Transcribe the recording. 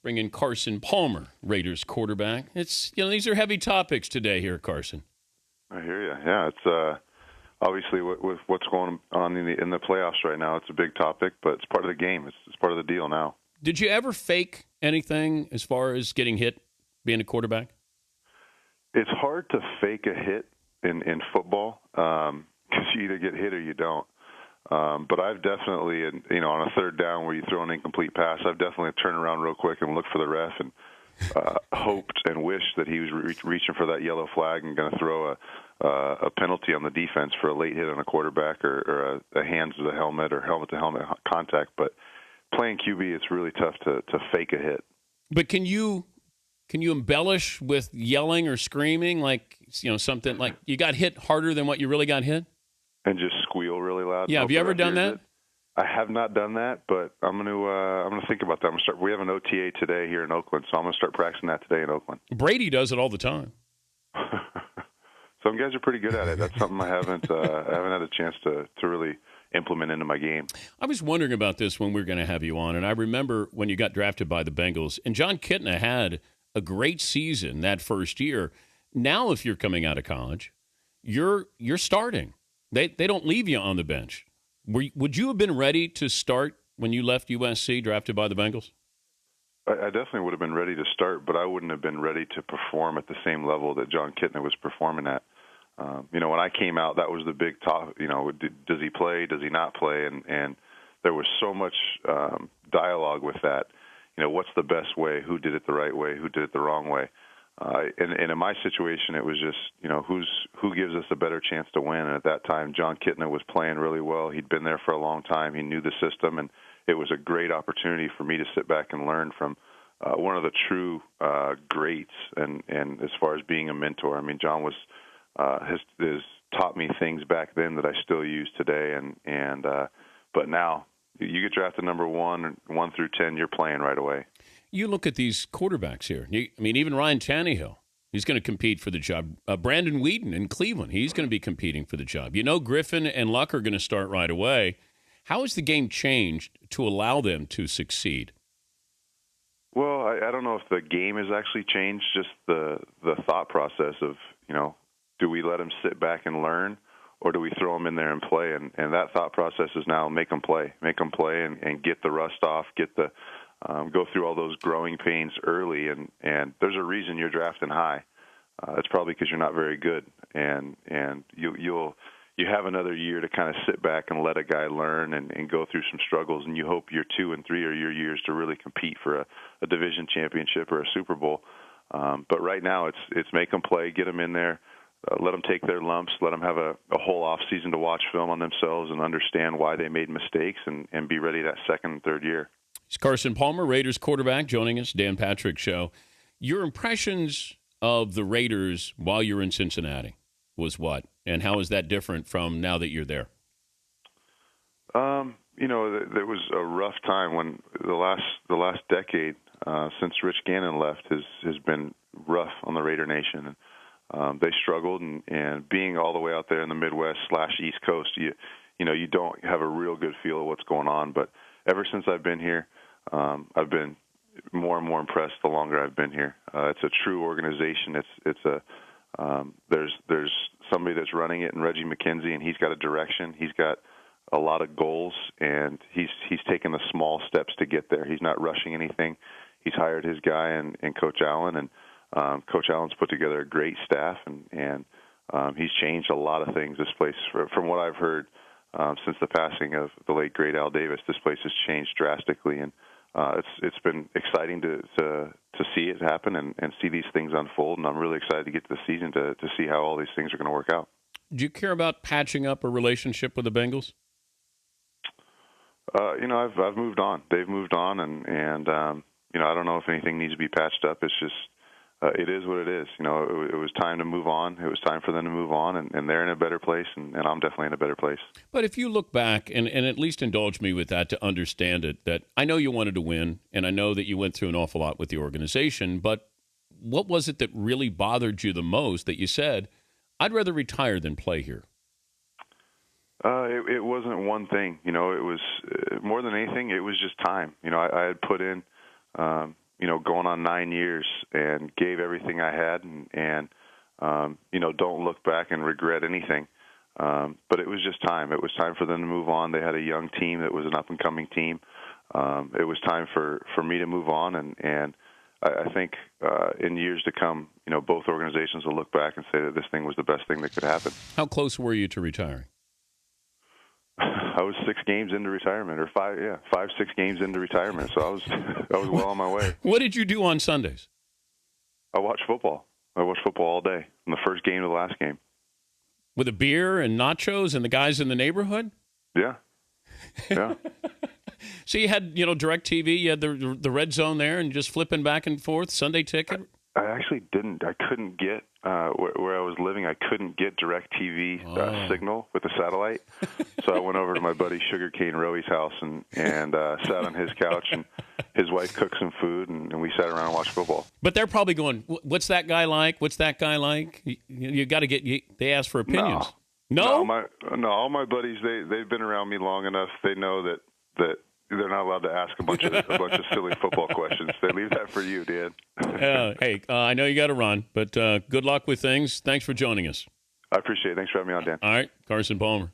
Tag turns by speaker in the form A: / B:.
A: bring in Carson Palmer, Raiders quarterback. These are heavy topics today here, Carson.
B: I hear you. Yeah, it's obviously with what's going on in the playoffs right now. It's a big topic, but it's part of the game. It's part of the deal now.
A: Did you ever fake anything as far as getting hit, being a quarterback?
B: It's hard to fake a hit in football because you either get hit or you don't. But I've definitely, on a third down where you throw an incomplete pass, I've definitely turned around real quick and looked for the ref and hoped and wished that he was reaching for that yellow flag and going to throw a penalty on the defense for a late hit on a quarterback or a hands to the helmet or helmet to helmet contact. But playing QB, it's really tough to fake a hit.
A: But can you embellish with yelling or screaming, like something like you got hit harder than what you really got hit?
B: And just squeal really loud.
A: Yeah, have you ever done that?
B: I have not done that, but I'm gonna think about that. We have an OTA today here in Oakland, so I'm gonna start practicing that today in Oakland.
A: Brady does it all the time.
B: Some guys are pretty good at it. That's something I haven't had a chance to really implement into my game.
A: I was wondering about this when we were going to have you on, and I remember when you got drafted by the Bengals, and John Kitna had a great season that first year. Now, if you're coming out of college, you're starting. They don't leave you on the bench. Would you have been ready to start when you left USC, drafted by the Bengals?
B: I definitely would have been ready to start, but I wouldn't have been ready to perform at the same level that John Kitna was performing at. When I came out, that was the big talk. Does he play? Does he not play? And there was so much dialogue with that. What's the best way? Who did it the right way? Who did it the wrong way? And in my situation, it was just, who gives us a better chance to win? And at that time, John Kitna was playing really well. He'd been there for a long time. He knew the system, and it was a great opportunity for me to sit back and learn from one of the true greats. And as far as being a mentor, I mean, John was has taught me things back then that I still use today. But now you get drafted number 1 through 10, you're playing right away.
A: You look at these quarterbacks here. Even Ryan Tannehill, he's going to compete for the job. Brandon Weeden in Cleveland, he's going to be competing for the job. Griffin and Luck are going to start right away. How has the game changed to allow them to succeed?
B: Well, I don't know if the game has actually changed, just the thought process of, do we let them sit back and learn, or do we throw them in there and play? And that thought process is now make them play and get the rust off, go through all those growing pains early. And there's a reason you're drafting high. It's probably because you're not very good. And you have another year to kind of sit back and let a guy learn and go through some struggles. And you hope year 2 and 3 are your years to really compete for a division championship or a Super Bowl. But right now it's make them play, get them in there. Let them take their lumps, let them have a whole off season to watch film on themselves and understand why they made mistakes and be ready that second and third year.
A: It's Carson Palmer, Raiders quarterback, joining us, Dan Patrick Show. Your impressions of the Raiders while you were in Cincinnati was what? And how is that different from now that you're there?
B: There was a rough time when the last decade since Rich Gannon left has been rough on the Raider Nation. They struggled, and being all the way out there in the Midwest / East Coast, you don't have a real good feel of what's going on. But ever since I've been here, I've been more and more impressed the longer I've been here. It's a true organization. There's somebody that's running it, and Reggie McKenzie, and he's got a direction. He's got a lot of goals, and he's taken the small steps to get there. He's not rushing anything. He's hired his guy and Coach Allen, and Coach Allen's put together a great staff, and he's changed a lot of things. This place, from what I've heard since the passing of the late great Al Davis, this place has changed drastically, and it's been exciting to see it happen and see these things unfold. And I'm really excited to get to the season to see how all these things are going to work out.
A: Do you care about patching up a relationship with the Bengals?
B: I've moved on. They've moved on, and I don't know if anything needs to be patched up. It's just. It is what it is. It was time to move on. It was time for them to move on, and they're in a better place, and I'm definitely in a better place.
A: But if you look back, and at least indulge me with that to understand it, that I know you wanted to win, and I know that you went through an awful lot with the organization, but what was it that really bothered you the most that you said, I'd rather retire than play here?
B: It wasn't one thing. It was more than anything, it was just time. I had put in going on 9 years and gave everything I had, and don't look back and regret anything. But it was just time. It was time for them to move on. They had a young team that was an up-and-coming team. It was time for me to move on, and I think in years to come, both organizations will look back and say that this thing was the best thing that could happen.
A: How close were you to retiring?
B: I was 6 games into retirement, or 6 games into retirement. So I was well on my way.
A: What did you do on Sundays?
B: I watched football. I watched football all day, from the first game to the last game.
A: With a beer and nachos and the guys in the neighborhood?
B: Yeah.
A: So you had, DirecTV, you had the red zone there and just flipping back and forth, Sunday ticket?
B: I actually didn't. I couldn't get, where I was living, I couldn't get DirecTV signal with the satellite. So I went over to my buddy Sugarcane Roey's house and sat on his couch, and his wife cooked some food, and we sat around and watched football.
A: But they're probably going, what's that guy like? What's that guy like? You got to they ask for opinions. No?
B: All my buddies, they've been around me long enough. They know that they're not allowed to ask a bunch of silly football questions. They leave that for you, Dan.
A: Hey, I know you got to run, but good luck with things. Thanks for joining us.
B: I appreciate it. Thanks for having me on, Dan.
A: All right, Carson Palmer.